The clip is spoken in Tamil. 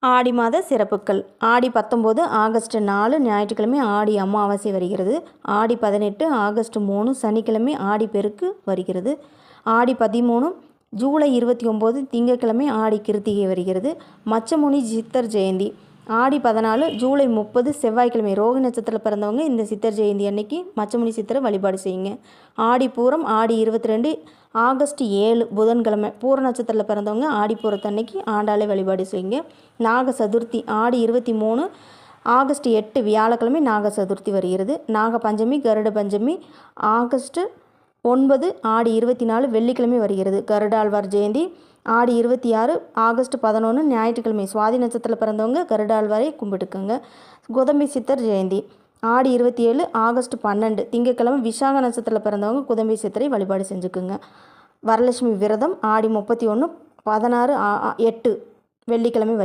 ஆடி மாத சிறப்புகள். ஆடி 19 ஆகஸ்ட் 4 ஞாயிற்றுக்கிழமை ஆடி அமாவாசை வருகிறது. ஆடி 18 ஆகஸ்ட் 3 சனிக்கிழமை ஆடி பெருக்கு வருகிறது. ஆடி 13 ஜூலை 29 திங்கட்கிழமை ஆடி கிருத்திகை வருகிறது. மச்சமுனி சித்தர் ஜெயந்தி. ஆடி 14 ஜூலை 30 செவ்வாய்க்கிழமை ரோஹி நட்சத்திரத்தில் பிறந்தவங்க இந்த சித்தர் ஜெயந்தி அன்னைக்கு மச்சமுனி சித்தரை வழிபாடு செய்யுங்க. ஆடி பூரம் ஆடி 22 ஆகஸ்ட் 7 புதன்கிழமை பூர நட்சத்திரத்தில் பிறந்தவங்க ஆடிப்பூரத்து அன்னைக்கு ஆண்டாளை வழிபாடு செய்யுங்க. நாக சதுர்த்தி ஆடி 23 ஆகஸ்ட் 8 வியாழக்கிழமை நாக சதுர்த்தி வருகிறது. நாக பஞ்சமி கருட பஞ்சமி ஆகஸ்ட் 9 ஆடி 24 வெள்ளிக்கிழமை வருகிறது. கருடாழ்வார் ஜெயந்தி ஆடி 26 ஆகஸ்ட் 11 ஞாயிற்றுக்கிழமை சுவாதி நட்சத்திரத்தில் பிறந்தவங்க கருடாழ்வாரை கும்பிட்டுக்குங்க. குதம்பை சித்தர் ஜெயந்தி ஆடி 27 ஆகஸ்ட் 12 திங்கட்கிழமை விசாக நட்சத்திரத்தில் பிறந்தவங்க குதம்பை சித்தரை வழிபாடு செஞ்சுக்குங்க. வரலட்சுமி விரதம் ஆடி 31 16 8 வெள்ளிக்கிழமை